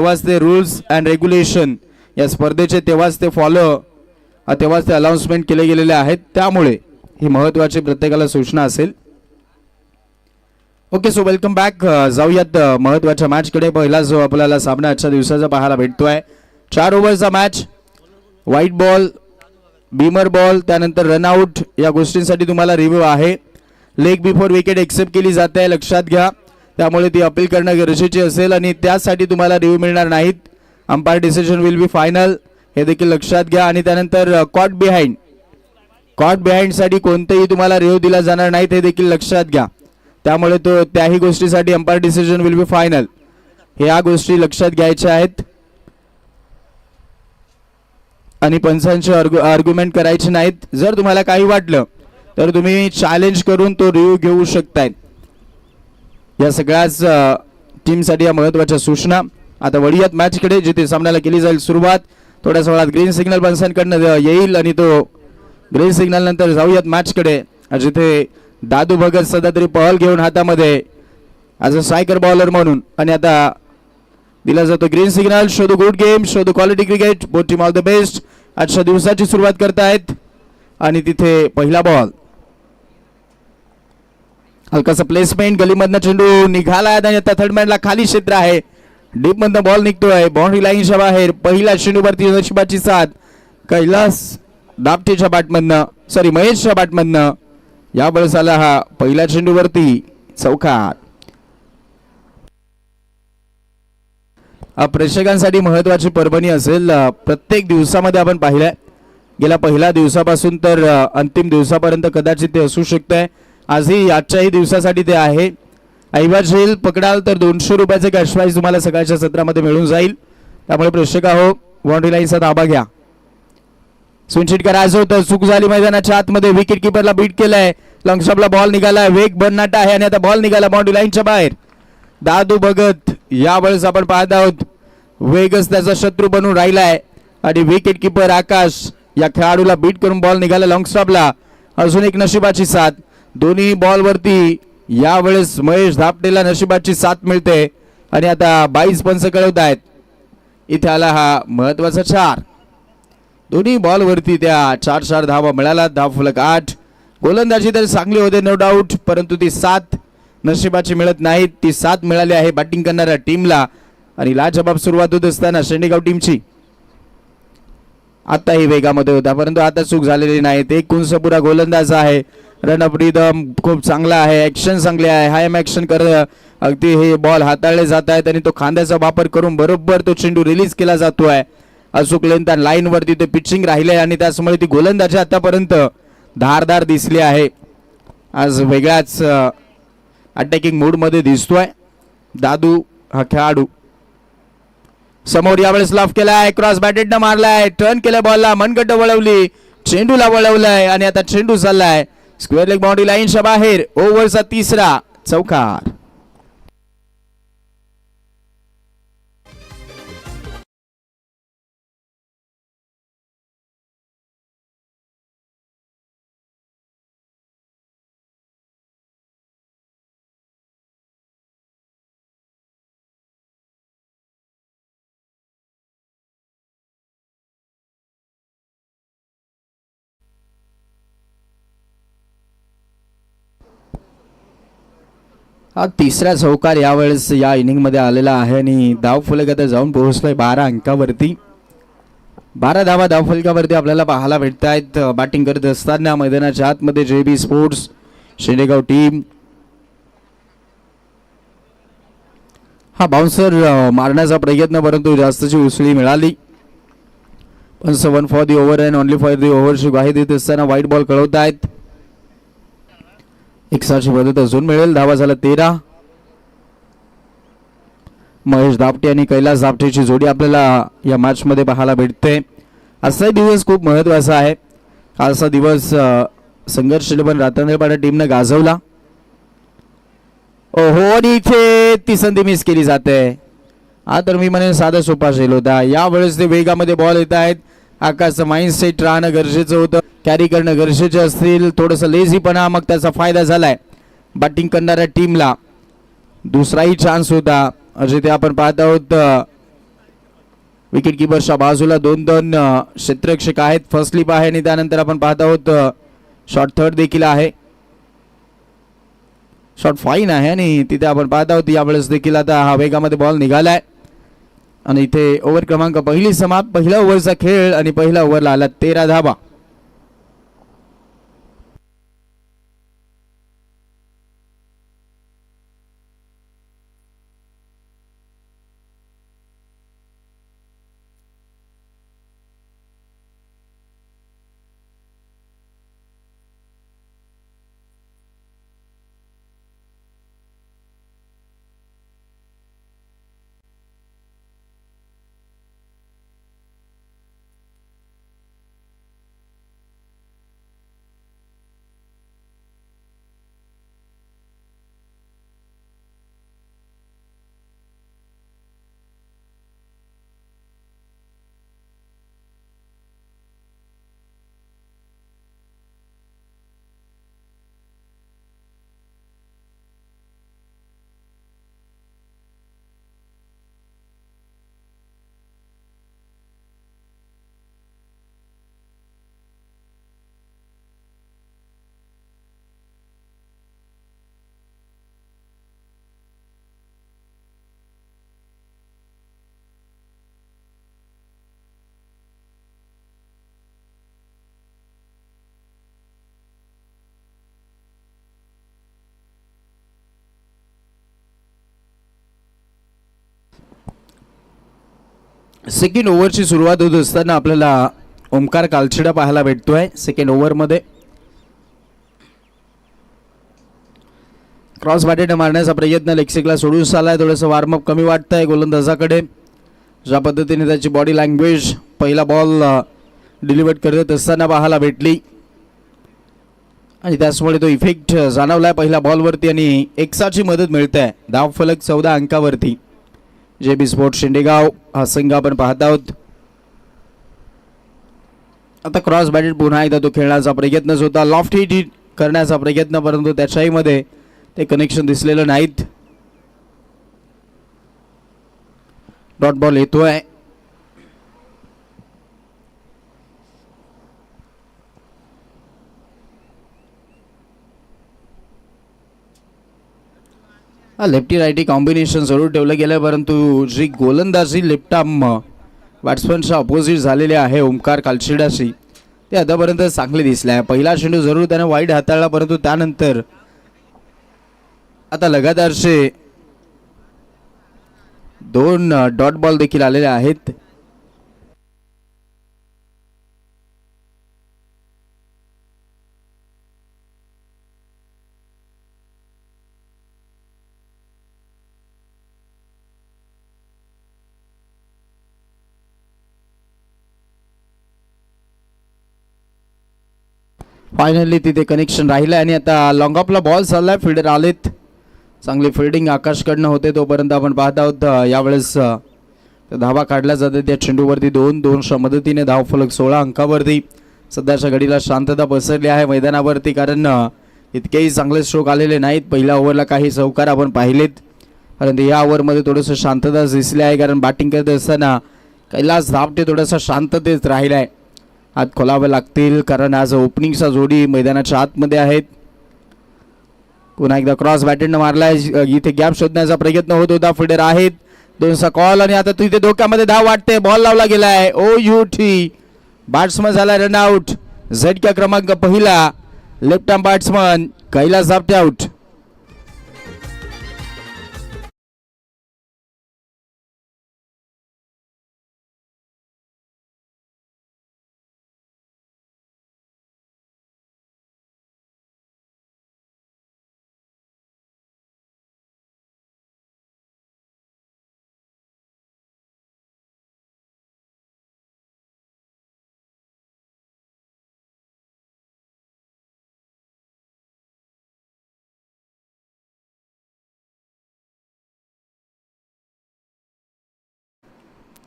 तेव्हाच ते rules and regulation या स्पर्धेचे तेव्हाच ते तेव्हाच ते अनाउन्समेंट केले गेलेले आहेत, त्यामुळे ही महत्त्वाची प्रत्येकाला सूचना असेल. Okay, so welcome back. जाऊयात महत्त्वाच्या मॅचकडे. पहिला जो आपल्याला सामना आजच्या दिवसाचा पाहायला भेटतोय 4 ओव्हरचा match. White ball, beamer ball, त्यानंतर रनआउट या गोष्टींसाठी तुम्हाला रिव्ह्यू आहे. लेग बिफोर विकेट एक्सेप्ट केली जाते, लक्षात घ्या, त्यामुळे ती अपील करणं गरजेची असेल आणि त्यासाठी तुम्हाला रिव्ह्यू मिळणार नाहीत. Umpire decision will be final, हे देखील लक्षात घ्या. आणि त्यानंतर कॉट बिहाइंड साठी कोणतेही तुम्हाला रिव्ह्यू दिला जाणार नाहीत, हे देखील लक्षात घ्या. त्यामुळे त्याही गोष्टीसाठी umpire decision will be final, ह्या गोष्टी लक्षात घ्यायच्या आहेत. आणि पंचांची आर्ग्युमेंट करायची नाहीत. जर तुम्हाला काही वाटलं तर तुम्ही चॅलेंज करून तो रिव्ह्यू घेऊ शकताय. या सगळ्याच टीमसाठी या महत्त्वाच्या सूचना. आता वळूयात मॅचकडे, जिथे सामन्याला केली जाईल सुरुवात. थोड्याच वेळात ग्रीन सिग्नल पंचांकडनं येईल आणि तो ग्रीन सिग्नल नंतर जाऊयात मॅचकडे, जिथे दादू भगत सध्या तरी पहल घेऊन हातामध्ये ॲज अ स्ट्रायकर बॉलर म्हणून. आणि आता दिला जातो green signal. Show the good game, show the quality cricket, both team all the best. आजच्या दिवसाची सुरुवात करतायत आणि तिथे पहिला बॉल, हलकासा प्लेसमेंट, गलीमधनं चेंडू निघाला आणि आता थर्ड मॅनला खाली क्षेत्र आहे, डीप मधनं बॉल निघतोय बाउंड्री लाईनच्या बाहेर. पहिला चेंडूवरती नशिबाची साथ कैलास दापटेच्या बॅटमधनं, महेशच्या बॅटमधनं. यावेळेस आला हा पहिल्या चेंडूवरती चौकार. प्रेक्षकांसाठी महत्वाची पर्वणी असेल. प्रत्येक दिवसामध्ये आपण पाहिलंय, गेल्या पहिल्या दिवसापासून तर अंतिम दिवसापर्यंत कदाचित ते असू शकतंय. आजही आजच्याही दिवसासाठी ते आहे. ऐवजी पकडाल तर 200 रुपयाचे कॅश प्राइज तुम्हाला सकाळच्या सत्रामध्ये मिळून जाईल. त्यामुळे प्रेक्षका हो, बाउंड्री लाईनचा ताबा घ्या. सुनशीट करायचं होतं, चूक झाली मैदानाच्या आतमध्ये. विकेट किपरला बीट केलंय, लॉंग स्टॉपला बॉल निघालाय, वेग भन्नाट आहे आणि आता बॉल निघाला बाउंड्री लाईनच्या बाहेर. दादू भगत यावेळेस आपण पाहत आहोत, वेगच त्याचा शत्रू बनून राहिलाय आणि विकेट किपर आकाश या खेळाडूला बीट करून बॉल निघाला लॉंग स्टॉपला. अजून एक नशिबाची साथ, दोन्ही बॉलवरती यावेळेस महेश धापटेला नशिबाची साथ मिळते आणि आता 22 पंच कळवत आहेत. इथे आला हा महत्वाचा 4. दोन्ही बॉलवरती त्या 4 धावा मिळाला, धावफलक 8. गोलंदाजी तर चांगली होते नो डाऊट, परंतु ती साथ नशिबाची मिळत नाहीत. ती साथ मिळाली आहे बॅटिंग करणाऱ्या टीमला आणि लाजबाब सुरुवात होत असताना शेंडेगाव टीमची. आताही वेगामध्ये होता, परंतु आता चूक झालेली नाही. एक कुंसपुरा गोलंदाज आहे, रनअप रिदम खूप चांगला आहे, ऍक्शन चांगले आहे, हायम ऍक्शन अगदी हे बॉल हाताळले जात आहेत आणि तो खांद्याचा वापर करून बरोबर तो चेंडू रिलीज केला जातोय. अचूक लेंथ लाईन वरती ते पिचिंग राहिले आणि त्याचमुळे ती गोलंदाजी आतापर्यंत धारदार दिसली आहे. आज वेगळ्याच अटॅकिंग मूड मध्ये दिसतोय दादू हा खेळाडू. समोर यावेळेस लाफ केलाय, क्रॉस बॅटेडनं मारलाय, टर्न केलं बॉलला, मनगट वळवली, चेंडूला वळवलाय आणि आता चेंडू चाललाय स्क्वेअर लेग बाउंड्री लाईनच्या बाहेर. ओव्हरचा 3रा चौकार. हा 3रा चौकार यावेळेस या इनिंग मध्ये आलेला आहे आणि धाव फलक आता जाऊन पोहोचलोय 12 अंकावरती. 12 धावा धाव फलकावरती आपल्याला पाहायला भेटत आहेत. बॅटिंग करत असताना मैदानाच्या आतमध्ये JB स्पोर्ट्स शेंडेगाव टीम. हा बाउन्सर मारण्याचा प्रयत्न, परंतु जास्तची उसळी मिळाली. पण 7 for the over and only for the ओव्हरची ग्वाही देत असताना व्हाईट बॉल कळवत आहेत. 100ची मदत अजून मिळेल. धावा झाला 13. महेश धापटे आणि कैलास धापटेची जोडी आपल्याला या मॅच मध्ये पाहायला भेटते. आजचा दिवस खूप महत्वाचा आहे. आजचा दिवस संघर्षशील पण रात्रंदिवस टीमने गाजवला. ओहो, आणि इथे ती संधी मिस केली जाते. हा तर मी म्हणेन साधा सोपा शेल होता. यावेळेस ते वेगामध्ये बॉल येत आहेत. आकाशचं माइंडसेट राहणं गरजेचं होतं, कॅरी करणं गरजेचे असतील. थोडंसं लेझीपणा, मग त्याचा फायदा झालाय बॅटिंग करणाऱ्या टीमला. दुसराही चान्स होता जिथे आपण पाहत आहोत विकेट किपरच्या बाजूला 2-2 क्षेत्ररक्षक आहेत. फर्स्ट स्लिप आहे आणि त्यानंतर आपण पाहत आहोत शॉट थर्ड देखील आहे. शॉट फाईन आहे आणि तिथे आपण पाहत आहोत यावेळेस देखील आता हा वेगामध्ये बॉल निघालाय आणि इथे ओव्हर क्रमांक पहिली समाप्त. पहिल्या ओव्हरचा खेळ आणि पहिल्या ओव्हरला आला 13 धावा. सेकंड ओव्हरची सुरुवात होत असताना आपल्याला ओमकार कालछिडा पाहायला भेटतोय. सेकंड ओव्हरमध्ये क्रॉस बॅटेट मारण्याचा प्रयत्न लेक्सिकला सोडून चाललाय. थोडंसं वॉर्मअप कमी वाटतंय गोलंदाजाकडे. ज्या पद्धतीने त्याची बॉडी लँग्वेज पहिला बॉल डिलिव्हर करत असताना पाहायला भेटली आणि त्याचमुळे तो इफेक्ट जाणवलाय पहिल्या बॉलवरती आणि एक्साची मदत मिळते. धाव फलक 14 अंकावरती. JB स्पोर्ट्स शिंदेगाव हा संघ आपण पाहत आहोत. आता क्रॉस बॅटेड पुन्हा एकदा तो खेळण्याचा प्रयत्नच होता. लॉफ्ट हिट करण्याचा प्रयत्न, परंतु त्याच्याही मध्ये ते कनेक्शन दिसलेलं नाहीत. डॉट बॉल येतोय. लेफ्टी रायटी कॉम्बिनेशन जरूर ठेवलं गेलं, परंतु जी गोलंदाजी लेफ्ट आर्म बॅट्समनच्या अपोजिट झालेले आहे ओमकार कालछिडाशी, ते आतापर्यंत चांगले दिसले आहे. पहिला चेंडू जरूर त्याने वाईट हाताळला, परंतु त्यानंतर आता लगातारचे 2 डॉट बॉल देखील आलेले आहेत. फायनली तिथे कनेक्शन राहिलं आणि आता लॉंग ऑफला बॉल चाललाय. फिल्डर आलेत. चांगली फिल्डिंग आकाशकडनं होते तोपर्यंत आपण पाहत आहोत. यावेळेस धावा काढल्या जाते त्या चेंडूवरती 2-2च्या मदतीने धावफलक 16 अंकावरती. सध्याच्या घडीला शांतता पसरली आहे मैदानावरती, कारण इतकेही चांगले स्ट्रोक आलेले नाहीत. पहिल्या ओव्हरला काही चौकार आपण पाहिलेत, परंतु या ओव्हरमध्ये थोडंसं शांतता दिसली आहे, कारण बॅटिंग करत असताना कैलास धावटे थोडासा शांततेत राहिला आहे. हात खोलावे लागतील, कारण आज ओपनिंगचा जोडी मैदानाच्या आतमध्ये आहेत. पुन्हा एकदा क्रॉस बॅटेडनं मारलाय. इथे गॅप शोधण्याचा प्रयत्न होत होता. फिल्डर आहेत. 2चा कॉल आणि आता तिथे धोक्यामध्ये धाव वाटते. बॉल लावला गेलाय. OUT बॅट्समन झाला रनआउट. झटका क्रमांक पहिला. Left arm batsman Kailas Dhawate out.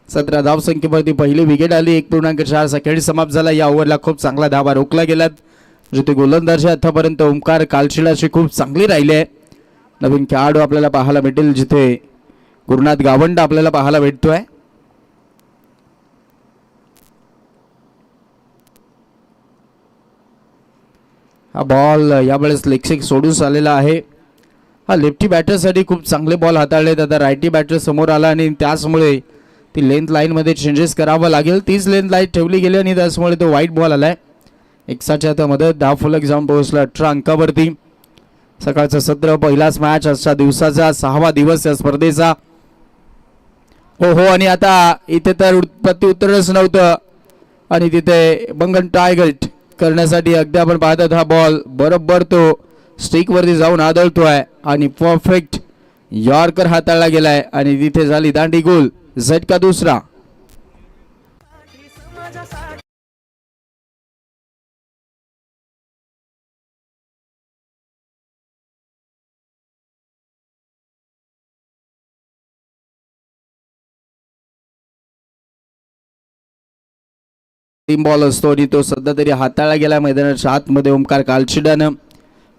सतरा धावसंख्येवरती पहिली विकेट आली. 1.4 सेकंड समाप्त झाला. या ओव्हरला खूप चांगला धावा रोखला गेलात, जिथे गोलंदाजी आतापर्यंत ओमकार कालछिडाची खूप चांगली राहिली आहे. नवीन खेळाडू आपल्याला पाहायला भेटेल, जिथे गुरुनाथ गावंड आपल्याला पाहायला भेटतोय. हा बॉल यावेळेस लेग सोडून आलेला आहे. हा लेफ्टी बॅटरसाठी खूप चांगले बॉल हाताळलेत. आता रायटी बॅटर समोर आला आणि त्याचमुळे ती लेंथ लाईनमध्ये चेंजेस करावं लागेल. तीच लेंथ लाईन ठेवली गेली आणि त्याचमुळे तो वाईट बॉल आलाय. 1च्या आता मदत धाव फलक जाऊन पोहोचला 18 अंकावरती. सकाळचं सत्र पहिलाच मॅच आजच्या दिवसाचा 6वा दिवस या स्पर्धेचा. हो आणि आता इथे तर प्रति उत्तरच नव्हतं आणि तिथे बंगन टार्गेट करण्यासाठी अगदी आपण पाहतात हा बॉल बरोबर तो स्टिक वरती जाऊन आदळतोय आणि परफेक्ट यॉर्कर हाताळला गेलाय आणि तिथे झाली दांडी गोल. झटका दुसरा. टीम बॉल असतो आणि तो सध्या तरी हाताळला गेला मैदानाच्या आतमध्ये. ओमकार कालचिडानं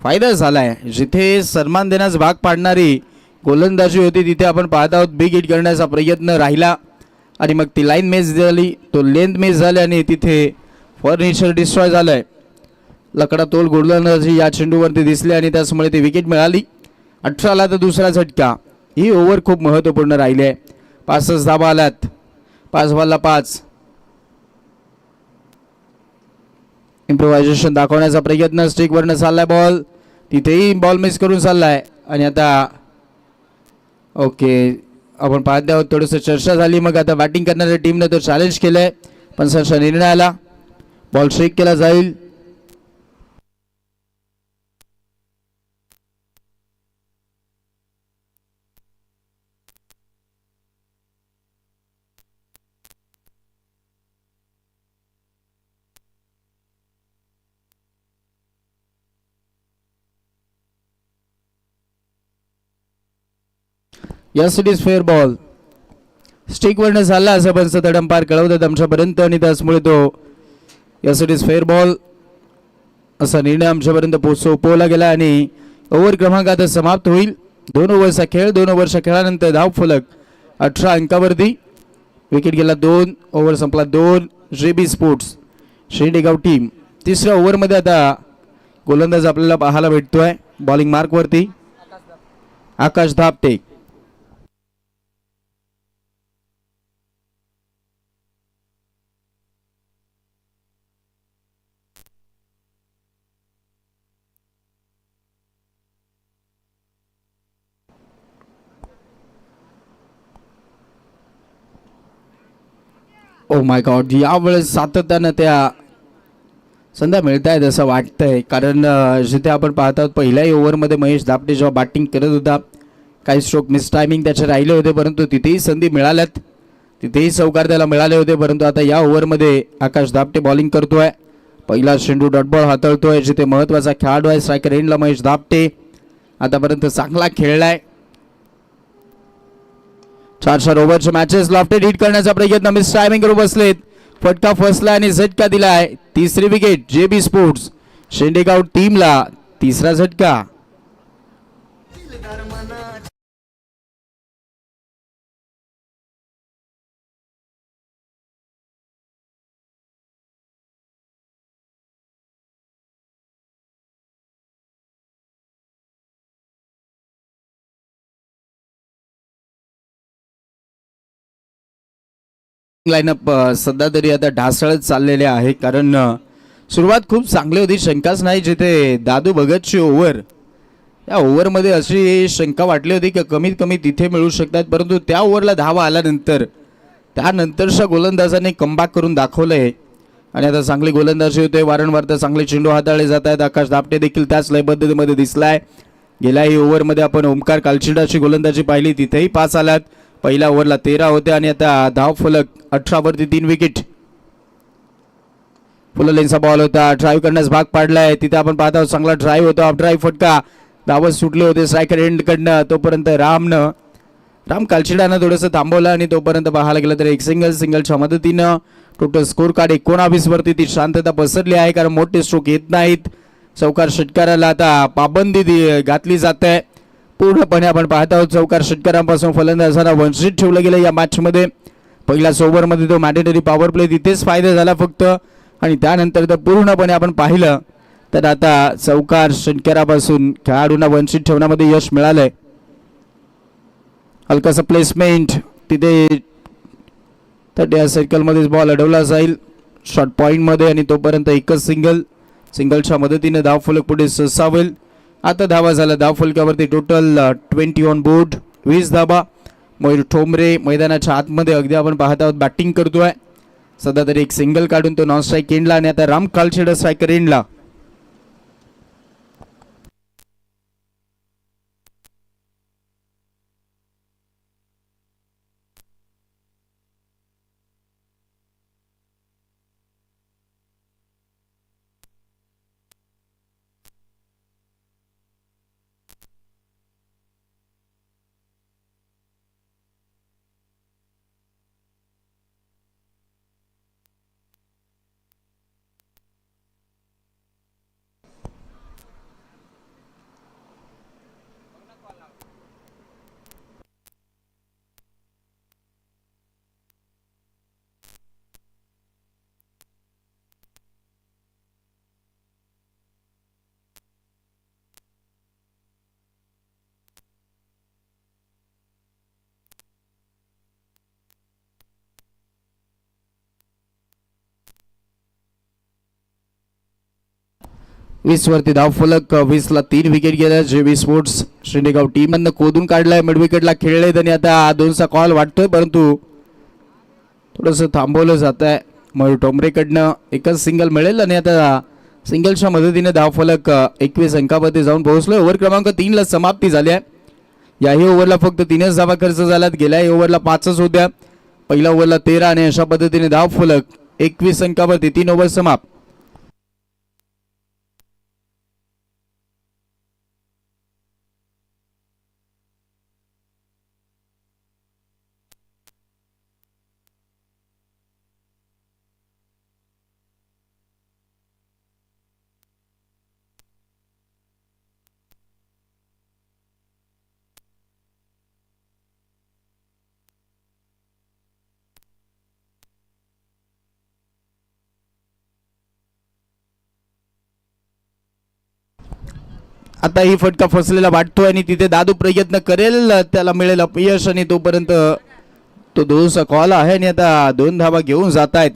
फायदा झालाय. जिथे सन्मान देण्यास भाग पाडणारी गोलंदाजी होती तिथे आपण पाहत आहोत बिग हिट करण्याचा प्रयत्न राहिला आणि मग ती लाईन मिस झाली, तो लेंथ मिस झाली आणि तिथे फर्निचर डिस्ट्रॉय झालंय. लकडा तोल गोलंदाजी या चेंडूवरती दिसली आणि त्यामुळे ती विकेट मिळाली. 18ला तर दुसरा झटका. ही ओव्हर खूप महत्त्वपूर्ण राहिली आहे. 5 धाबा आल्यात. 5 बॉलला 5. इम्प्रोव्हायझेशन दाखवण्याचा प्रयत्न स्टिकवरनं चाललाय बॉल. तिथेही बॉल मिस करून चाललाय आणि आता ओके आपण पाहत आहोत थोडंसं चर्चा झाली. मग आता बॅटिंग करणाऱ्या टीमने तो चॅलेंज केलंय. पंचांच्या निर्णयाला बॉल स्ट्राईक केला जाईल. Yes it is fair ball. स्टिकवरनं झाला असं पंच तडंपार कळवतात आमच्यापर्यंत आणि त्याचमुळे तो yes it is fair ball असा निर्णय आमच्यापर्यंत पोहोचवला गेला आणि ओव्हर क्रमांक आता समाप्त होईल. 2 ओव्हरचा खेळ. 2 ओव्हरच्या खेळानंतर धाव फलक 18 अंकावरती. विकेट गेला 2. ओव्हर संपला 2. JB sports Shendegaon team. तिसऱ्या ओव्हरमध्ये आता गोलंदाज आपल्याला पाहायला भेटतोय. Bowling मार्कवरती Akash धापटे. Oh my God, यावेळेस सातत्यानं त्या संध्या मिळत आहेत असं वाटतंय. कारण जिथे आपण पाहत आहोत पहिल्याही ओव्हरमध्ये महेश दापटे जेव्हा बॅटिंग करत होता काही स्ट्रोक मिस टायमिंग त्याचे राहिले होते, परंतु तिथेही संधी मिळाल्यात, तिथेही चौकार त्याला मिळाले होते. परंतु आता या ओव्हरमध्ये आकाश दापटे बॉलिंग करतोय. पहिला चेंडू डॉट बॉल हाताळतोय. जिथे महत्त्वाचा खेळाडू आहे स्ट्रायकर एंडला महेश दापटे. आतापर्यंत चांगला खेळलाय. 4 ओव्हरच्या मॅचेस लॉफ्टेड हिट करण्याचा प्रयत्न मिस टायमिंग करून बसलेत. फटका फसला आणि झटका दिलाय. तिसरी विकेट JB स्पोर्ट्स शेंडेगाव टीमला. तिसरा झटका. लाईनअप सध्या तरी आता ढासळत चाललेले आहे. कारण सुरुवात खूप चांगली होती, शंकाच नाही. जिथे दादू भगतची ओव्हर, या ओव्हरमध्ये अशी शंका वाटली होती की कमीत कमी तिथे मिळू शकतात, परंतु त्या ओव्हरला धावा आल्यानंतर त्यानंतरच्या गोलंदाजाने कमबॅक करून दाखवलंय आणि आता चांगली गोलंदाजी होते. वारंवार तर चांगले चेंडू हाताळले जात आहेत. आकाश दापटे देखील त्याच लयबद्धतेमध्ये दिसलाय. गेल्याही ओव्हरमध्ये आपण ओमकार कालचिडाची गोलंदाजी पाहिली, तिथेही 5 आल्यात. पहिल्या ओव्हरला 13 होते आणि आता धाव फलक 18 वरती 3 विकेट. फुल लेनचा बॉल होता, ड्राईव्ह करण्यास भाग पाडलाय. तिथे आपण पाहत आहोत चांगला ड्राईव्ह होता, ऑफ ड्राईव्ह फटका. धावत सुटले होते स्ट्रायकर एंडकडनं. तोपर्यंत राम कालचिडानं थोडंसं थांबवलं आणि तोपर्यंत पाहायला गेलं तर एक सिंगलच्या मदतीनं टोटल स्कोर कार्ड 19 वरती ती शांतता पसरली आहे. कारण मोठे स्ट्रोक येत नाहीत. चौकार षटकाराला आता पाबंदी घातली जात आहे पूर्णपणे. आपण पाहत आहोत चौकार षटकारांपासून फलंदाजांना वंचित ठेवलं गेलं या मॅचमध्ये. पहिल्याच ओव्हरमध्ये तो मॅन्डेटरी पॉवर प्ले तिथेच फायदा झाला फक्त आणि त्यानंतर तर पूर्णपणे आपण पाहिलं तर आता चौकार षटकारापासून खेळाडूंना वंचित ठेवण्यामध्ये यश मिळालंय. हलकासा प्लेसमेंट तिथे तर या सर्कलमध्येच बॉल अडवला जाईल शॉर्ट पॉईंटमध्ये आणि तोपर्यंत एकच सिंगलच्या मदतीने धावफलक पुढे ससावेल. आता धावा झाला धावफलकावरती टोटल 20 ऑन बोर्ड, 20 धावा. मयूर ठोंबरे मैदानाच्या आतमध्ये अगदी आपण पाहत आहोत बॅटिंग करतोय. सध्या तरी एक सिंगल काढून तो नॉन स्ट्राईक एंडला आणि आता राम कालछेडा स्ट्रायकर एंडला. वीस वरती धावफलक, 20 ला 3 विकेट गेल्या. जेबी स्पोर्ट्स श्रीनेगाव टीम कोदून काढलाय, मिड विकेटला खेळले आणि आता 2चा कॉल वाटतोय परंतु थोडंसं थांबवलं जात आहे. मयूर ठोंबरेकडनं एकच सिंगल मिळेल आणि आता सिंगलच्या मदतीने धावफलक 21 अंकामध्ये जाऊन पोहोचलोय. ओव्हर क्रमांक 3 ला समाप्ती झाली आहे. याही ओव्हरला फक्त 3च धावा खर्च झाल्यात. गेल्याही ओव्हरला 5च होत्या. पहिल्या ओव्हरला 13 आणि अशा पद्धतीने धावफलक 21 अंकावरती 3 ओव्हर समाप्त. आता ही फटका फसलेला वाटतोय आणि तिथे दादू प्रयत्न करेल, त्याला मिळेल अपयश आणि तोपर्यंत तो 2चा कॉल आहे आणि आता 2 धावा घेऊन जात आहेत.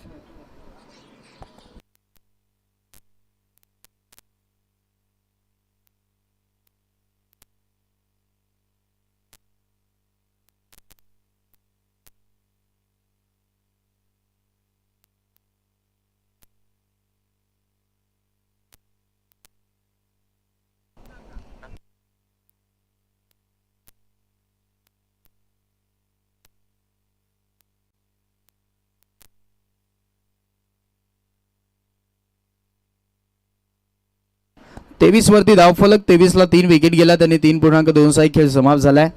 तेवीस वरती धावफलक, 23 ला 3 विकेट गेल्यात आणि 3.2चा खेळ समाप्त झालाय.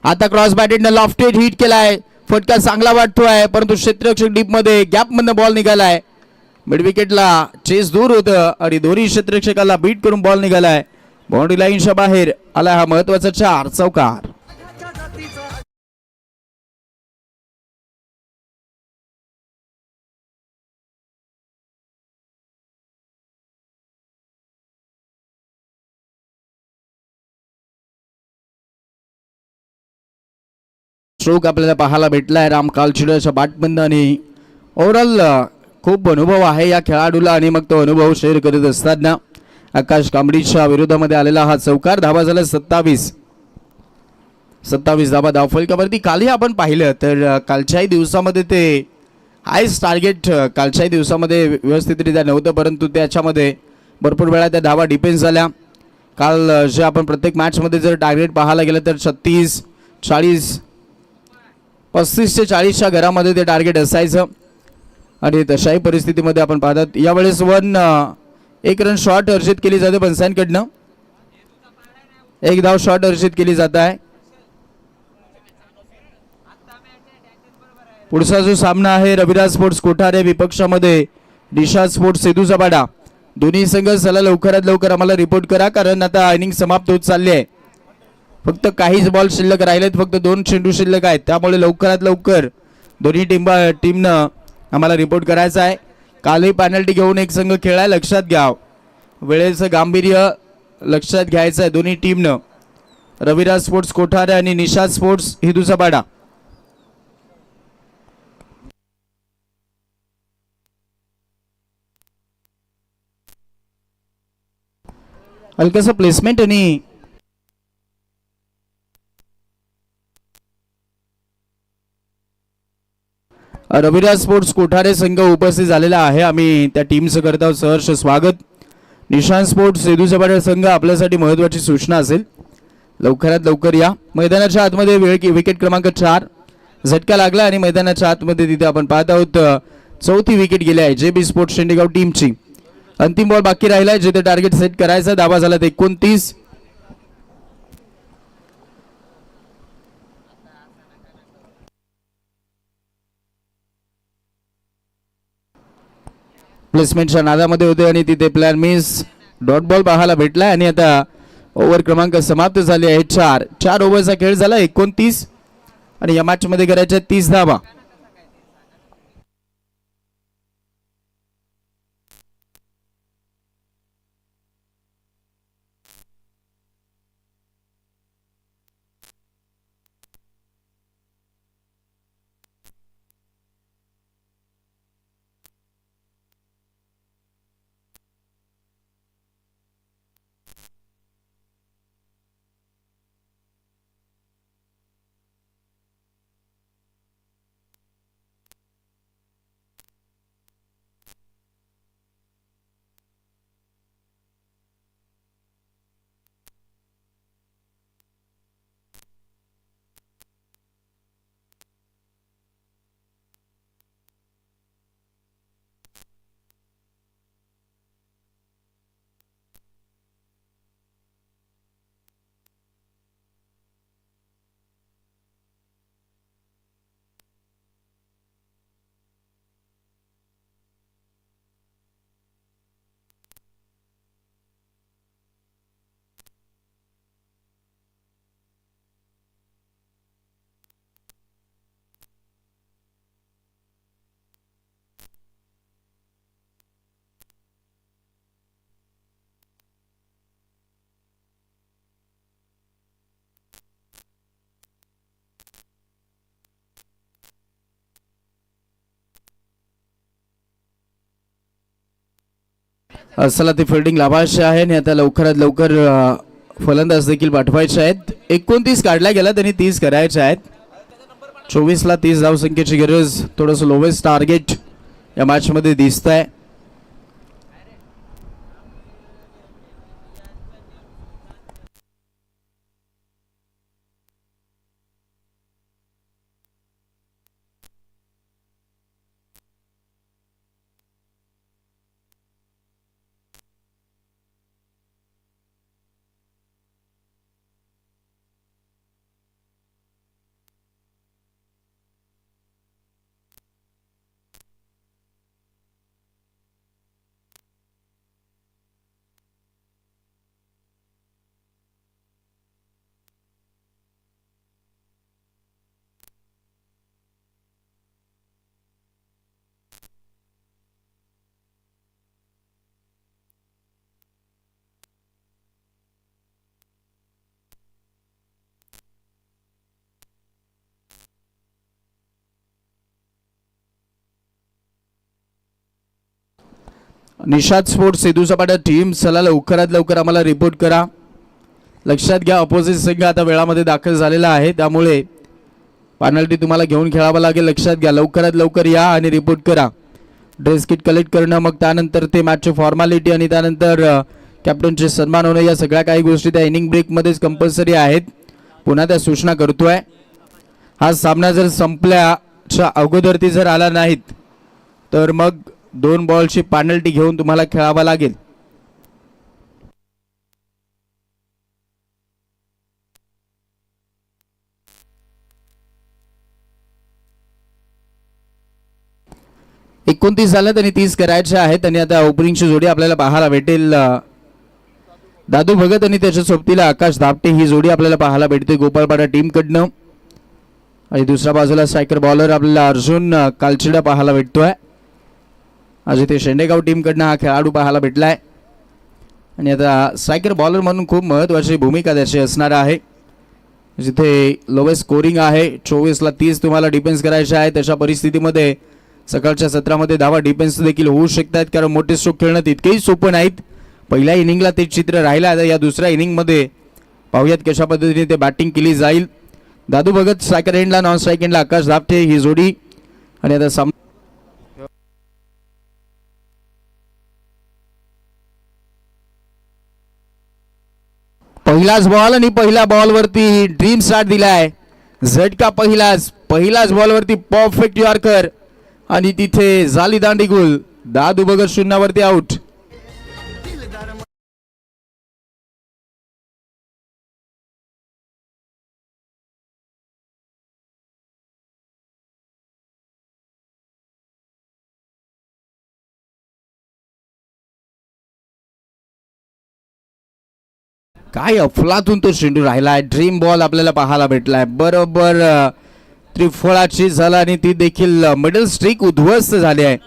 आता क्रॉस बॅटेडनं लॉफ्टेड हिट केलाय. फटका चांगला वाटतोय परंतु क्षेत्ररक्षक डीप मध्ये गॅप मधनं बॉल निघालाय. मिड विकेटला चेस दूर होतं आणि दोन्ही क्षेत्ररक्षकाला बीट करून बॉल निघालाय. बाउंड्री लाईनच्या बाहेर आला हा महत्वाचा 4 चौकार. स्ट्रोक आपल्याला पाहायला भेटलाय राम कालछेडाच्या बॅटमधनं आणि ओव्हरऑल खूप अनुभव आहे या खेळाडूला आणि मग तो अनुभव शेअर करत असताना आकाश कांबळीच्या विरोधामध्ये आलेला हा चौकार. धावा झाला 27 धावा धावफलकावरती. कालही आपण पाहिलं तर कालच्याही दिवसामध्ये ते हायस्ट टार्गेट कालच्याही दिवसामध्ये व्यवस्थितरित्या नव्हतं परंतु त्याच्यामध्ये भरपूर वेळा त्या धावा डिपेंड झाल्या. काल जे आपण प्रत्येक मॅचमध्ये जर टार्गेट पाहायला गेलं तर 36, 40, 35 ते 40च्या घरामध्ये ते टार्गेट असायचं आणि तशाही परिस्थितीमध्ये आपण पाहतात यावेळेस एक रन शॉर्ट अर्जित केली जाते पंचांकडनं. एक धाव शॉर्ट अर्जित केली जात आहे. पुढचा जो सामना आहे रविराज स्पोर्ट्स कोठारे विपक्षामध्ये निषाद स्पोर्ट्स सेदूचा पाडा. दोन्ही संघ चला लवकरात लवकर आम्हाला रिपोर्ट करा कारण आता इनिंग समाप्त होत चालली आहे. फक्त काहीच बॉल शिल्लक राहिलेत, फक्त 2 चेंडू शिल्लक आहेत त्यामुळे लवकरात लवकर दोन्ही टीमनं आम्हाला रिपोर्ट करायचा आहे. कालही पेनल्टी घेऊन एक संघ खेळाय लक्षात घ्या. वेळेचं गांभीर्य लक्षात घ्यायचं आहे दोन्ही टीमनं. रविराज स्पोर्ट्स कोठारे आणि निषाद स्पोर्ट्स हिदूचापाडा. हलकंसं प्लेसमेंट आणि रविराज स्पोर्ट्स कोठारे संघ उपस्थित झालेला आहे. आम्ही त्या टीमचं करत आहोत सहर्ष स्वागत. निशांत स्पोर्ट्स सेदूचापाडा संघ आपल्यासाठी महत्त्वाची सूचना असेल, लवकरात लवकर या. मैदानाच्या आतमध्ये विकेट क्रमांक 4 झटका लागला आणि मैदानाच्या आतमध्ये तिथे आपण पाहत आहोत चौथी विकेट गेली आहे JB स्पोर्ट्स शेंडेगाव टीमची. अंतिम बॉल बाकी राहिला आहे, जिथे टार्गेट सेट करायचा. धावा झाला 29. प्लेसमेंटच्या नादामध्ये होते आणि तिथे प्लॅन मिस. डॉट बॉल पाहायला भेटला आणि आता ओव्हर क्रमांक समाप्त झाली आहे. 4 ओव्हरचा खेळ झाला. 29 आणि या मॅच मध्ये करायच्या 30 धावा. चला ते फिल्डिंग लाभायचे आहे आणि आता लवकरात लवकर फलंदाज देखील पाठवायचे आहेत. 29 काढला गेला, त्यांनी 30 करायचे आहेत. 24 ला 30 धावसंख्येची गरज. थोडंसं लोवेस्ट टार्गेट या मॅच मध्ये दिसत आहे. निषाद स्पोर्ट्स सेदूचापाडा टीम, चला लवकरात लवकर आम्हाला रिपोर्ट करा. लक्षात घ्या, अपोजिट संघ आता वेळामध्ये दाखल झालेला आहे, त्यामुळे पेनल्टी तुम्हाला घेऊन खेळावं लागेल. लक्षात घ्या, लवकरात लवकर या आणि रिपोर्ट करा. ड्रेस किट कलेक्ट करणं, मग त्यानंतर ते मॅचची फॉर्मॅलिटी आणि त्यानंतर कॅप्टनचे सन्मान होणं, या सगळ्या काही गोष्टी त्या इनिंग ब्रेकमध्येच कंपल्सरी आहेत. पुन्हा त्या सूचना करतोय. हा सामना जर संपल्याच्या अगोदर ती जर आला नाहीत तर मग 2 बॉलची पेनल्टी घेऊन तुम्हाला खेळावं लागेल. एकोणतीस झालं आणि 30 करायचे आहेत आणि आता ओपनिंगची जोडी आपल्याला पाहायला भेटेल. दादू भगत आणि त्याच्या सोबतीला आकाश धापटे ही जोडी आपल्याला पाहायला भेटते गोपाळपाडा टीम कडनं. आणि दुसऱ्या बाजूला स्ट्रायकर बॉलर आपल्याला अर्जुन कालचिडा पाहायला भेटतोय. आज इथे शेंडेगाव टीम कडनं हा खेळाडू पाहायला भेटलाय. आणि आता स्ट्रायकर बॉलर म्हणून खूप महत्त्वाची भूमिका त्याची असणार आहे. जिथे लोवेस्ट स्कोरिंग आहे 24ला 30 तुम्हाला डिफेन्स करायचे आहे, तशा परिस्थितीमध्ये सकाळच्या सत्रामध्ये धावा डिफेन्स देखील होऊ शकतात, कारण मोठे स्ट्रोक खेळणं तितकेही सोपं नाहीत. पहिल्या इनिंगला ते चित्र राहिलं. आता या दुसऱ्या इनिंगमध्ये पाहूयात कशा पद्धतीने ते बॅटिंग केली जाईल. दादू भगत स्ट्रायकर एंडला, नॉन स्ट्राईक एंडला आकाश दापटे ही जोडी. आणि आता पहिलाच बॉल आणि पहिल्या बॉलवरती ड्रीम स्टार्ट दिलाय. झटका पहिलाच बॉलवरती परफेक्ट यॉर्कर आणि तिथे झाली दांडी गुल. दादू भगत शून्यावरती आउट. काय अफलातून तो चेंडू राहिलाय. ड्रीम बॉल आपल्याला पाहायला भेटलाय. बरोबर त्रिफळाची झाला आणि ती देखील मिडल स्ट्रीक उद्ध्वस्त झाली आहे.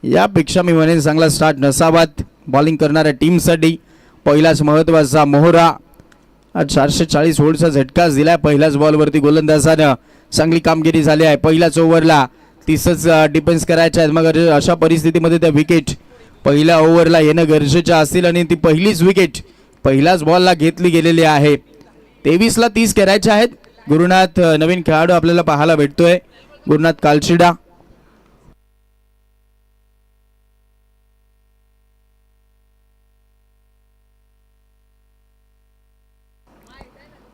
यापेक्षा मी म्हणेन चांगला स्टार्ट नसावा बॉलिंग करणाऱ्या टीमसाठी. पहिलाच महत्त्वाचा मोहरा. 440 व्होल्टचा झटकाच दिलाय. पहिल्याच बॉलवरती गोलंदाजानं चांगली कामगिरी झाली आहे. पहिल्याच ओव्हरला 30च डिफेन्स करायचे आहेत. मग अशा परिस्थितीमध्ये त्या विकेट पहिल्या ओव्हरला येणं गरजेचं असतील आणि ती पहिलीच विकेट पहिल्याच बॉलला घेतली गेलेली आहे. 23ला 30 करायचे आहेत. गुरुनाथ नवीन खेळाडू आपल्याला पाहायला भेटतोय, गुरुनाथ कालचिडा.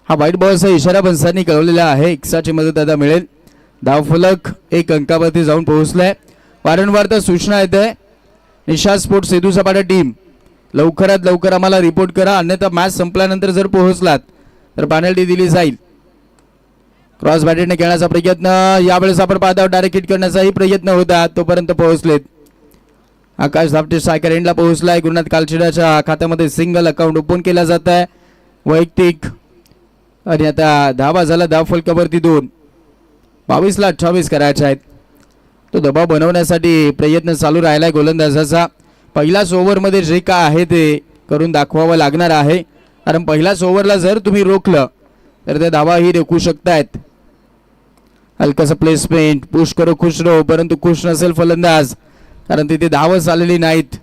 हा वाईट बॉलचा इशारा पंचांनी कळवलेला आहे. एक्साची मदत आता मिळेल. धावफलक 1 अंकावरती जाऊन पोहोचलाय. वारंवार तर सूचना येते, निशा स्पोर्ट्स सेतू सपाटा टीम लवकरात लवकर आम्हाला रिपोर्ट करा, अन्यथा मॅच संपल्यानंतर जर पोहोचलात तर पेनल्टी दिली जाईल. क्रॉस बॅटेने खेळण्याचा प्रयत्न यावेळेस आपण पाहतो. डायरेक्ट हिट करण्याचाही प्रयत्न होता, तोपर्यंत पोहोचलेत. आकाश धापटे स्ट्रायकर एंडला पोहोचलाय. गुरुनाथ कालचिडाच्या खात्यामध्ये सिंगल अकाउंट ओपन केला जात आहे वैयक्तिक. आणि आता धावा झाला धाव फलकावरती 2. 22ला 28 करायचे आहेत. तो दबाव बनवण्यासाठी प्रयत्न चालू राहिलाय गोलंदाजाचा. पहिल्याच ओव्हरमध्ये जे काय आहे ते करून दाखवावं लागणार आहे, कारण पहिल्याच ओव्हरला जर तुम्ही रोखलं तर ते धावाही रोखू शकतायत. हलकासा प्लेसमेंट, पुश करो खुश रहो, परंतु खुश नसेल फलंदाज, कारण तिथे धावच आलेली नाहीत.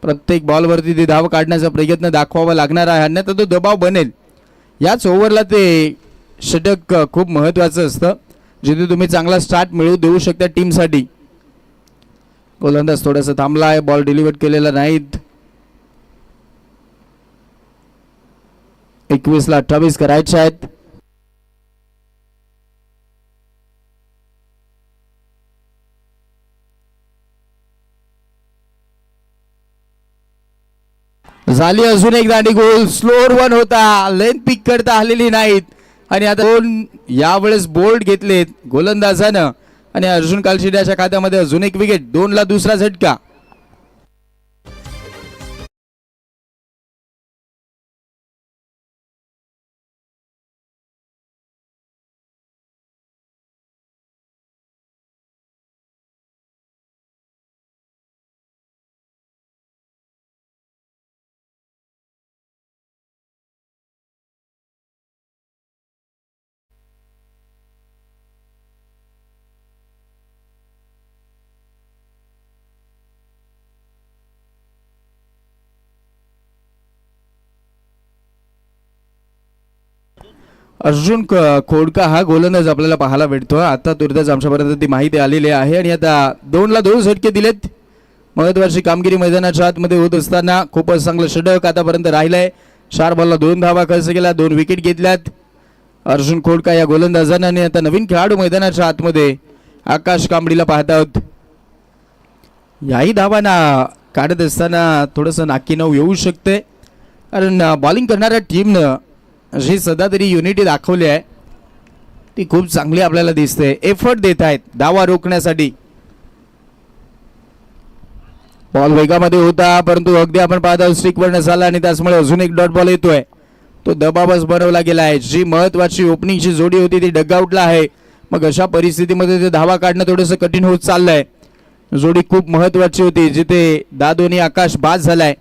प्रत्येक बॉलवरती ते धाव काढण्याचा प्रयत्न दाखवावा लागणार आहे, अन्यथा तो दबाव बनेल. याच ओव्हरला ते षटक खूप महत्त्वाचं असतं, जिथे तुम्ही चांगला स्टार्ट मिळवू देऊ शकता टीमसाठी. गोलंदाज थोडासा थांबला आहे, बॉल डिलिव्हर केलेला नाहीत. 21ला 28 करायचे आहेत. झाली अजून एक दांडी गोल. स्लोअर 1 होता, लेन पिक करता आलेली नाहीत आणि आता 2 यावेळेस बोल्ड घेतलेत गोलंदाजानं. आणि अर्जुन कालशिड्याच्या खात्यामध्ये अजून एक विकेट. 2ला दुसरा झटका. अर्जुन खोडका हा गोलंदाज आपल्याला पाहायला भेटतो. आता तुर्ताच आमच्यापर्यंत ती माहिती आलेली आहे. आणि आता 2ला 2 झटके दिलेत. महत्त्वाची कामगिरी मैदानाच्या आतमध्ये होत असताना खूपच चांगलं षटक आतापर्यंत राहिलंय. 4 बॉलला 2 धावा खर्च केला, 2 विकेट घेतल्यात अर्जुन खोडका या गोलंदाजानं. आणि आता नवीन खेळाडू मैदानाच्या आतमध्ये आकाश कांबळीला पाहत आहोत. याही धावांना काढत असताना थोडंसं नाकीनऊ येऊ शकते, कारण बॉलिंग करणाऱ्या टीमनं जी सध्या तरी युनिटी दाखवली आहे ती खूप चांगली आपल्याला दिसते. एफर्ट देत आहेत धावा रोखण्यासाठी. बॉल वेगामध्ये होता, परंतु अगदी आपण पाहता स्ट्रिकवर झाला आणि त्याचमुळे अजून एक डॉट बॉल येतोय. तो दबावच बनवला गेला आहे. जी महत्वाची ओपनिंगची जोडी होती ती डगआउटला आहे. मग अशा परिस्थितीमध्ये ते धावा काढणं थोडंसं कठीण होत चाललंय. जोडी खूप महत्वाची होती, जिथे दादू आणि आकाश बाद झालाय.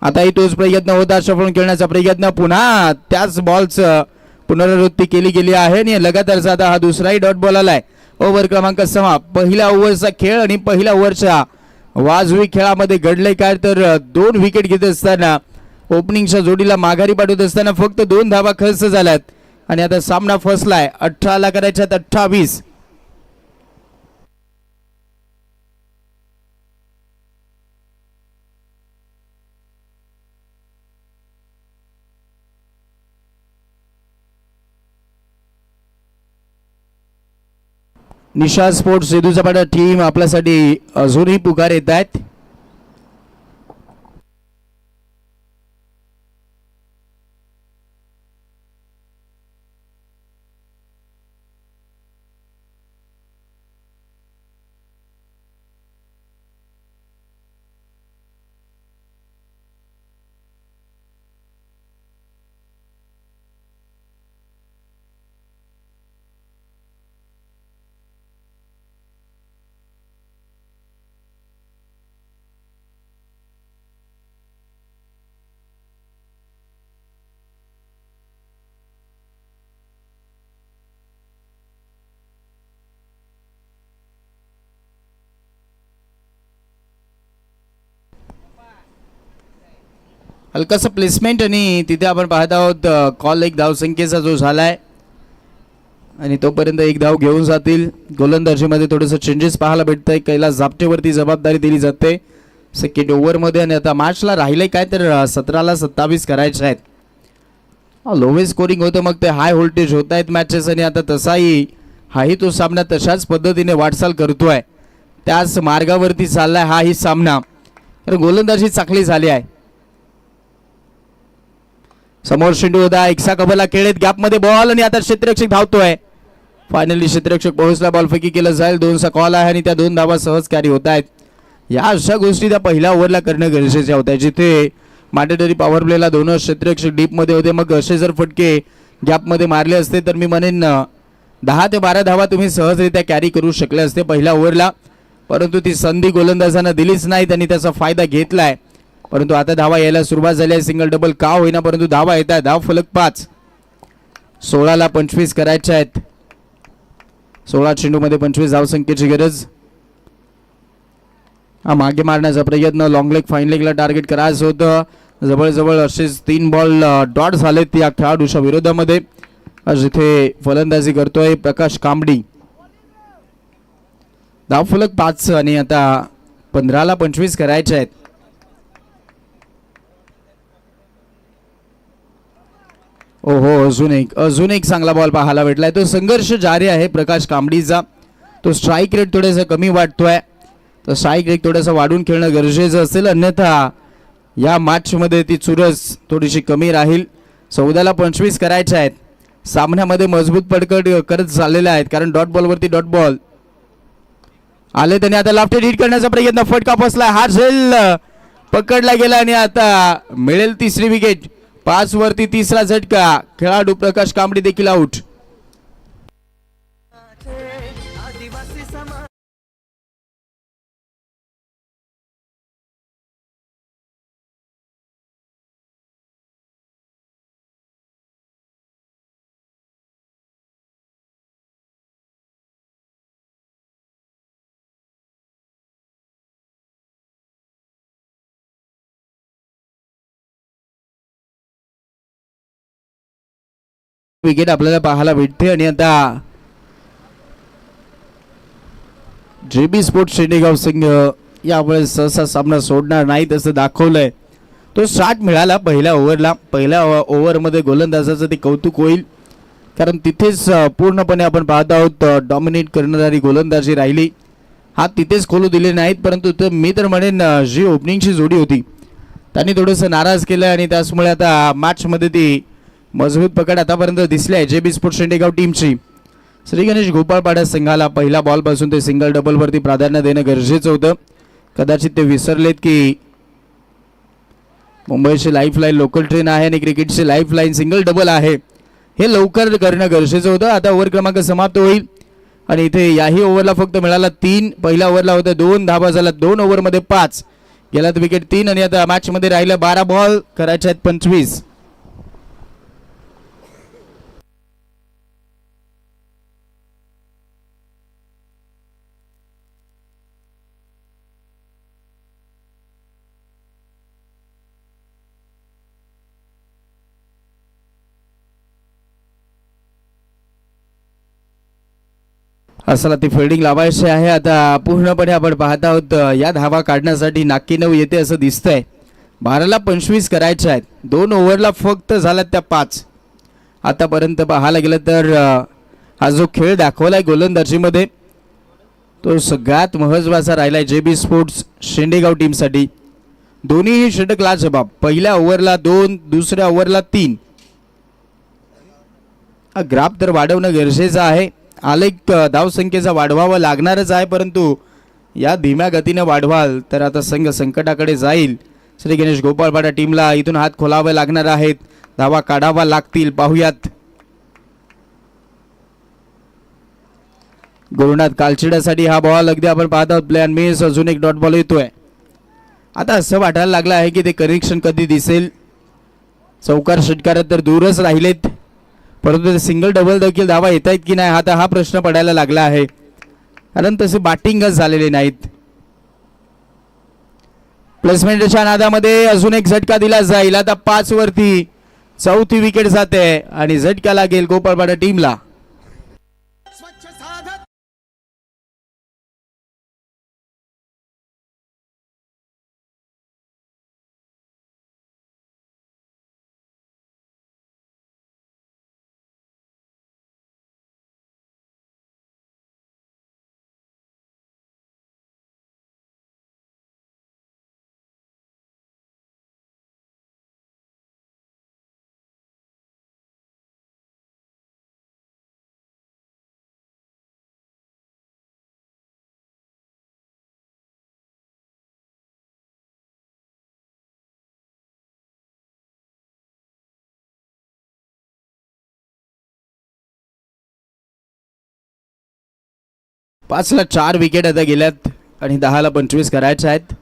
आताही तोच प्रयत्न होता, सफळ खेळण्याचा प्रयत्न, पुन्हा त्याच बॉलचं पुनरावृत्ती केली गेली आहे आणि लगातारचा आता हा दुसराही डॉट बॉल आलाय. ओव्हर क्रमांक 6, पहिल्या ओव्हरचा खेळ आणि पहिल्या ओव्हरच्या वाजवी खेळामध्ये घडले काय तर 2 विकेट घेत असताना ओपनिंगच्या जोडीला माघारी पाठवत असताना फक्त 2 धावा खर्च झाल्यात आणि आता सामना फसलाय. 18 करायच्यात 28. निशा स्पोर्ट्स सेदूचा पाडा टीम आपल्यासाठी अजूनही पुकार येत आहेत. हलकासा प्लेसमेंट आणि तिथे आपण पाहत आहोत कॉल एक धावसंख्येचा जो झालाय आणि तोपर्यंत एक धाव घेऊन जातील. गोलंदाजीमध्ये थोडंसं चेंजेस पाहायला भेटत आहे. कैलास जापटेवरती जबाबदारी दिली जाते सेकंड ओव्हरमध्ये आणि आता मॅचला राहिलंय काय तर 17ला 27 करायचे आहेत. लोवेस्ट स्कोरिंग होतं, मग ते हाय व्होल्टेज होत आहेत मॅचेस आणि आता तसाही हाही तो सामना तशाच पद्धतीने वाटचाल करतोय, त्याच मार्गावरती चाललाय हाही सामना. तर गोलंदाजी चांगली झाली आहे. समोर शेंडू होता, एकसा कबला खेळत गॅपमध्ये बॉल आणि आता क्षेत्ररक्षक धावतोय. फायनली क्षेत्ररक्षक पोहोचला, बॉल फेकी केलं जाईल. 2चा कॉल आहे आणि त्या 2 धावा सहज कॅरी होत आहेत. या अशा गोष्टी त्या पहिल्या ओव्हरला करणं गरजेचे होत्या, जिथे मॅन्डेटरी पॉवर प्लेला 2 क्षेत्ररक्षक डीपमध्ये होते. मग असे जर फटके गॅपमध्ये मारले असते तर मी म्हणेन 10 ते 12 धावा तुम्ही सहजरित्या कॅरी करू शकले असते पहिल्या ओव्हरला, परंतु ती संधी गोलंदाजांना दिलीच नाही, त्यांनी त्याचा फायदा घेतलाय. परंतु आता धावा यायला सुरुवात झाली आहे. सिंगल डबल का होईना परंतु धावा येत आहे. धाव फलक 5. 16ला 25 करायच्या आहेत. 16 चेंडूमध्ये 25 धावसंख्येची गरज. हा मागे मारण्याचा प्रयत्न, लॉंग लेग फाईन लेगला टार्गेट करायचं होतं. जवळजवळ असेच 3 बॉल डॉट झालेत या खेळाडूच्या विरोधामध्ये, जिथे फलंदाजी करतोय प्रकाश कांबडी. धाव फलक 5 आणि आता 15ला 25 करायचे आहेत. ओहो, अजून एक चांगला बॉल पाहायला भेटलाय. तो संघर्ष जारी आहे प्रकाश कांबडीचा. तो स्ट्राईक रेट थोडासा कमी वाटतोय, तर स्ट्राईक रेट थोडासा वाढून खेळणं गरजेचं असेल, अन्यथा या मॅचमध्ये ती चुरस थोडीशी कमी राहील. 14ला 25 करायचे आहेत. सामन्यामध्ये मजबूत पडकड करत चाललेले आहेत, कारण डॉट बॉलवरती डॉट बॉल आले. त्यांनी आता लाफ्टेड हिट करण्याचा प्रयत्न, फटका फसला, हा झेल पकडला गेला आणि आता मिळेल 3री विकेट. 5 वरती 3रा झटका. खेळाडू प्रकाश कांबडी देखील आउट. विकेट आपल्याला पाहायला भेटते आणि आता JB स्पोर्ट्स शेंडेगाव संघ यावेळेस सहसा सामना सोडणार नाही असं दाखवलंय. तो स्टार्ट मिळाला पहिल्या ओव्हरला. पहिल्या ओव्हरमध्ये गोलंदाजाचं ते कौतुक होईल, कारण तिथेच पूर्णपणे आपण पाहत आहोत डॉमिनेट करणारी गोलंदाजी राहिली. हात तिथेच खोलू दिले नाहीत, परंतु मी तर म्हणेन जी ओपनिंगची जोडी होती त्यांनी थोडंसं नाराज केलं आणि त्याचमुळे आता मॅचमध्ये ती मजबूत पकड आतापर्यंत दिसली आहे JB स्पोर्ट्स शेंडेगाव टीमची. श्री गणेश गोपाळपाडा संघाला पहिल्या बॉलपासून ते सिंगल डबलवरती प्राधान्य देणं गरजेचं होतं. कदाचित ते विसरलेत की मुंबईची लाईफलाईन लोकल ट्रेन आहे आणि क्रिकेटची लाईफलाईन सिंगल डबल आहे, हे लवकर करणं गरजेचं होतं. आता ओव्हर क्रमांक समाप्त होईल आणि इथे याही ओव्हरला फक्त मिळाला 3. पहिल्या ओव्हरला होत्या 2 धावा झाल्या, 2 ओव्हरमध्ये 5. गेल्यात विकेट 3 आणि आता मॅच मध्ये राहिलं 12 बॉल, करायचे आहेत 25. असला ती फिल्डिंग लावायची आहे. आता पूर्णपणे आपण पाहत आहोत या धावा काढण्यासाठी नाकी 9 येते असं दिसतंय. 12ला 25 करायचे आहेत. 2 ओव्हरला फक्त झाल्यात त्या 5. आतापर्यंत पाहायला गेलं तर हा जो खेळ दाखवलाय गोलंदाजीमध्ये तो सगळ्यात महत्त्वाचा राहिलाय JB स्पोर्ट्स शेंडेगाव टीमसाठी. दोन्हीही षटक लाजबाब. पहिल्या ओव्हरला 2, दुसऱ्या ओव्हरला 3. हा ग्राफ तर वाढवणं गरजेचं आहे. आलेख धावसंख्येचा वाढवावा लागणारच आहे, परंतु या धीम्या गतीने वाढवाल तर आता संघ संकटाकडे जाईल. श्री गणेश गोपाळपाडा टीमला इथून हात खोलावे लागणार आहेत. धावा काढावा लागतील. पाहूयात गुरुनाथ कालचिड्यासाठी हा बॉल अगदी आपण पाहत आहोत प्ले अँड मिस. अजून एक डॉट बॉल येतोय. आता असं वाटायला लागलं आहे की ते कनेक्शन कधी दिसेल. चौकार षटकार तर दूरच राहिलेत, परंतु ते सिंगल डबल देखील धावा येत आहेत की नाही आता हा प्रश्न पडायला लागला आहे, कारण तसे बॅटिंगच झालेले नाहीत. प्लेसमेंटच्या नादामध्ये अजून एक झटका दिला जाईल. आता 5 वरती 4थी विकेट जाते आणि झटका लागेल गोपाळपाडा टीमला. पाचला 4 विकेट आता गेल्यात आणि 10ला 25 करायच्या आहेत.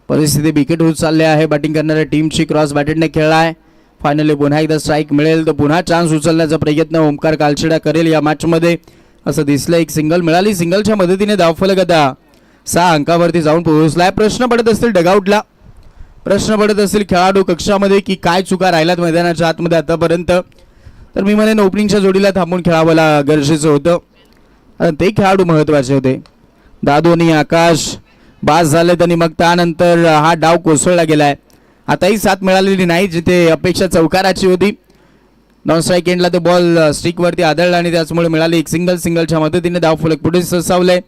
परिस्थिती बिकट होत चालली आहे. बॅटिंग करणाऱ्या टीमची क्रॉस बॅटेडने खेळलाय. फायनली पुन्हा एकदा स्ट्राईक मिळेल तर पुन्हा चान्स उचलण्याचा प्रयत्न ओमकार कालचिडा करेल या मॅचमध्ये असं दिसलं. एक सिंगल मिळाली. सिंगलच्या मदतीने धावफलक आता 6 अंकावरती जाऊन पोहोचलाय. प्रश्न पडत असतील डगआउटला, प्रश्न पडत असतील खेळाडू कक्षामध्ये की काय चुका राहिल्यात मैदानाच्या आतमध्ये आतापर्यंत, तर मी म्हणेन ओपनिंगच्या जोडीला थांबून खेळावं गरजेचं होतं. ते खेळाडू महत्वाचे होते. दादू आणि आकाश बास झाले आणि मग त्यानंतर हा डाव कोसळला गेलाय. आताही साथ मिळालेली नाही जिथे अपेक्षा चौकाराची होती. नॉन स्ट्राईक एंडला तो बॉल स्टिकवरती आदळला आणि त्याचमुळे मिळाली एक सिंगल. सिंगलच्या मदतीने धावफलक पुढे सरसावले.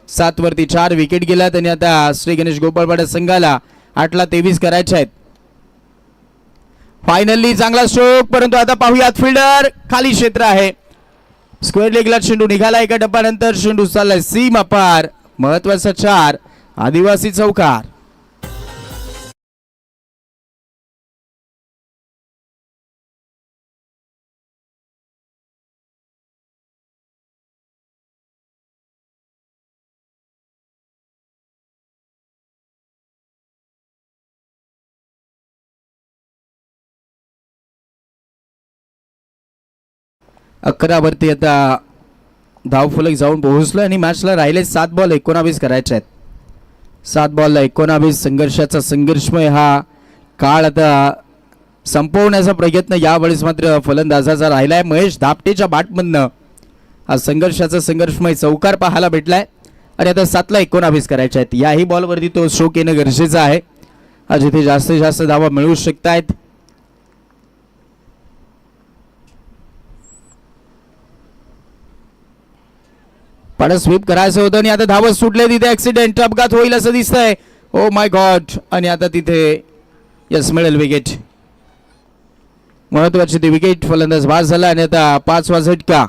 7 वरती 4 विकेट गेल्यात आणि आता श्री गणेश गोपाळपाडा संघाला 8ला 23 करायचे आहेत. फायनली चांगला स्ट्रोक, परंतु आता पाहूयात फिल्डर खाली क्षेत्र आहे. स्क्वेअर लेगला चेंडू निघाला. एका टप्प्यानंतर चेंडू चाललाय सीमा पार. महत्वाचा 4 आदिवासी चौकार. अकरावरती आता धावफलक जाऊन पोहोचलं आणि मॅचला राहिले 7 बॉल 19 करायचे आहेत. 7 बॉलला 19. संघर्षाचा संघर्षमय हा काळ आता संपवण्याचा प्रयत्न यावेळेस मात्र फलंदाजाचा राहिलाय. महेश धापटेच्या बॅटमधनं हा संघर्षाचा संघर्षमय चौकार पाहायला भेटलाय आणि आता 7ला 19 करायचे आहेत. याही बॉलवरती तो स्ट्रोक येणं गरजेचं आहे, जिथे जास्तीत जास्त धावा मिळवू शकतायत. पण स्वीप करायचं होतं आणि आता धावत सुटले. तिथे ऍक्सिडेंट अपघात होईल असं दिसतंय. Oh my God. आणि आता तिथे यस मिळेल विकेट. महत्वाची ती विकेट. फलंदाज बाद झाला आणि आता 5वा झटका.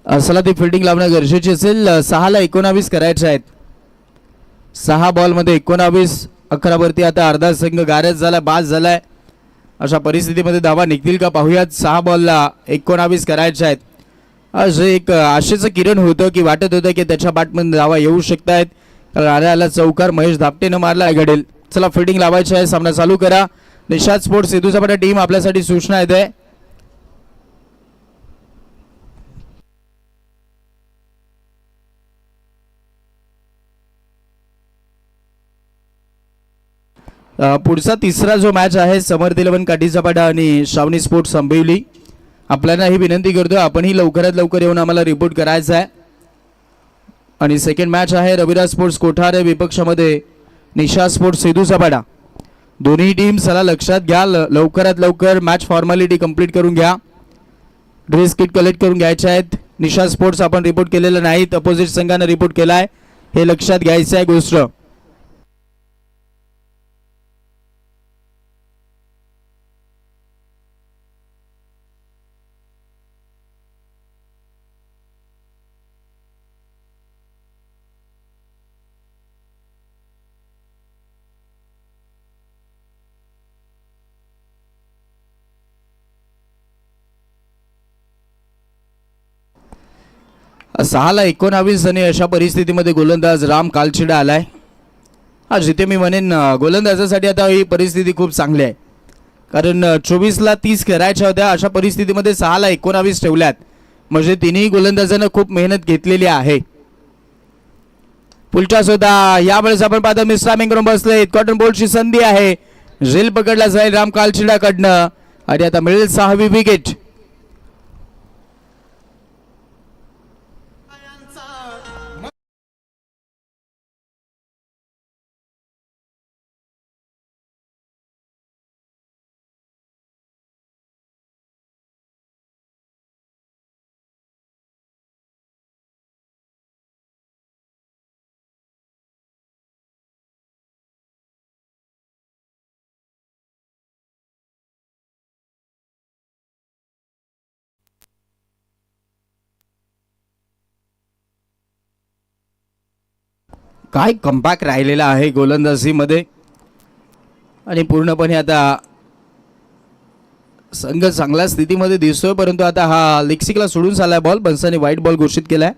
असला ती फिल्डिंग लावणं गरजेची असेल. 6ला 19 करायचे आहेत. 6 बॉलमध्ये 19. 11 वरती आता अर्धा संघ गारज झाला, बाद झालाय. अशा परिस्थितीमध्ये धावा निघतील का पाहूयात. 6 बॉलला 19 करायचे आहेत. आज एक आशेचं किरण होतं की वाटत होतं की त्याच्या बॅटमध्ये धावा येऊ शकत आहेत, कारण आल्याला चौकार महेश धापटेनं मारला घडेल. चला फिल्डिंग लावायची आहे, सामना चालू करा. निषाद स्पोर्ट्स सेतूसपाटा टीम आपल्यासाठी सूचना येते. पुढचा तिसरा जो मॅच आहे समर्थ 11 काठीचापाडा आणि श्रावणी स्पोर्ट्स आंबिवली. आपल्याला ही विनंती करतो आपणही लवकरात लवकर येऊन आम्हाला रिपोर्ट करायचा आहे. आणि सेकंड मॅच आहे रविराज स्पोर्ट्स कोठारे विपक्षामध्ये निषाद स्पोर्ट्स सेतूसपाटा. दोन्ही टीम चला लक्षात घ्या, लवकरात लवकर मॅच फॉर्मॅलिटी कंप्लीट करून घ्या. ड्रेस किट कलेक्ट करून घ्यायचे आहेत. निषाद स्पोर्ट्स आपण रिपोर्ट केलेलं नाहीत, अपोजिट संघानं रिपोर्ट केला आहे, हे लक्षात घ्यायचं आहे गोष्ट. सहाला 19 आणि अशा परिस्थितीमध्ये गोलंदाज राम कालचिडा आलाय. हा जिथे मी म्हणेन गोलंदाजासाठी आता ही परिस्थिती खूप चांगली आहे, कारण 24ला 30 करायच्या होत्या. अशा परिस्थितीमध्ये 6ला 19 ठेवल्यात, म्हणजे तिन्ही गोलंदाजांना खूप मेहनत घेतलेली आहे. पुलटास होता यावेळेस आपण पाहता मिस्ट्रामिंग करून बसले. कॉटन बोल्टची संधी आहे, झेल पकडला जाईल राम कालचिडाकडनं आणि आता मिळेल 6वी विकेट. काय कमबॅक राहिलेला आहे गोलंदाजीमध्ये आणि पूर्णपणे आता संघ चांगल्या स्थितीमध्ये दिसतोय. परंतु आता हा लेक्सिकला सोडून चाललाय बॉल. बन्साने व्हाईट बॉल घोषित केलाय.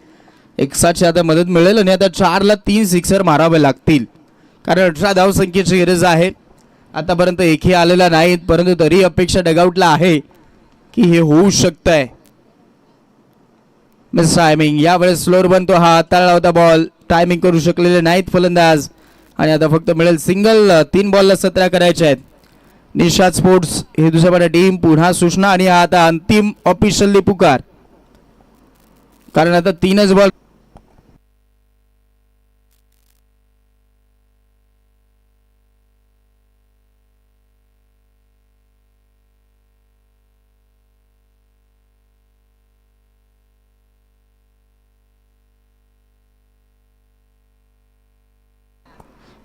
61ची आता मदत मिळेल आणि आता 4ला 3 सिक्सर मारावे लागतील, कारण 18 धावसंख्येची गरज आहे. आतापर्यंत एकही आलेला नाहीत, परंतु तरी अपेक्षा डगआउटला आहे की हे होऊ शकतंय. मिस टायमिंग यावेळेस स्लोअर बनतो, हा हाताळला होता बॉल, टायमिंग करू शकलेले नाहीत फलंदाज आणि आता फक्त मिळेल सिंगल. 3 बॉलला 17 करायचे आहेत. निषाद स्पोर्ट्स हे दुसऱ्या टीम पुन्हा सूचना आणि आता अंतिम ऑफिशियली पुकार, कारण आता 3च ball.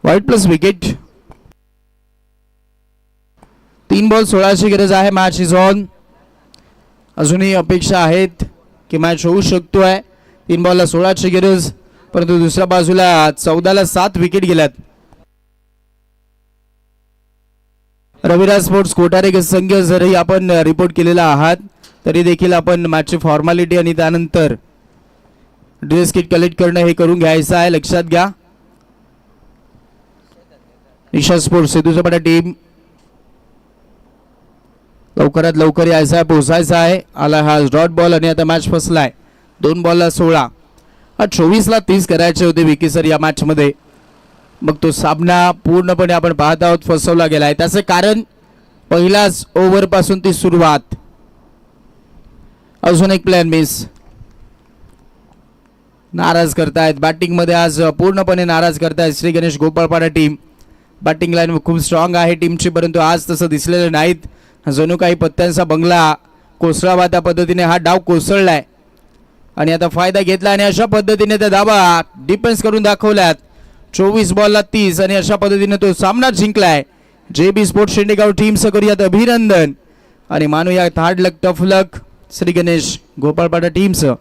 White plus wicket. 3 ball 16ची गरज आहे. Match is on. अजूनही अपेक्षा आहेत की मॅच होऊ शकतोय. 3 बॉलला 16ची गरज, परंतु दुसऱ्या बाजूला 14ला 7 विकेट गेल्यात. रविराज स्पोर्ट्स कोठारे संघ जरी आपण रिपोर्ट केलेला आहात, तरी देखील आपण मॅचची फॉर्मॅलिटी आणि त्यानंतर ड्रेस किट कलेक्ट करणं हे करून घ्यायचं आहे, लक्षात घ्या. निषाद स्पोर्ट्स सेतूसपाटा टीम लवकरात लवकर यायचा आहे, पोहोचायचा आहे. आला हा डॉट बॉल आणि आता मॅच फसलाय. 2 बॉलला 16. 24ला 30 करायचे होते विकी सर या मॅच मध्ये, मग तो सामना पूर्णपणे आपण पाहत आहोत फसवला गेलाय. त्याचे कारण पहिल्याच ओव्हर पासून ती सुरुवात. अजून एक प्लेयर मिस. नाराज करतायत बॅटिंग मध्ये, आज पूर्णपणे नाराज करतायत Shri Ganesh Gopalpada team. Batting line खूप स्ट्रॉंग आहे टीमची, परंतु आज तसं दिसलेलं नाहीत. जणू काही पत्त्यांचा बंगला कोसळावा त्या पद्धतीने हा डाव कोसळलाय आणि आता फायदा घेतला आणि अशा पद्धतीने त्या धावा डिफेन्स करून दाखवल्यात. 24 बॉलला 30 आणि अशा पद्धतीने तो सामना जिंकलाय. JB स्पोर्ट्स शेंडेगाव टीमचं करूयात अभिनंदन आणि मानूया हार्ड लक टफ लक श्री गणेश गोपाळपाडा टीमचं.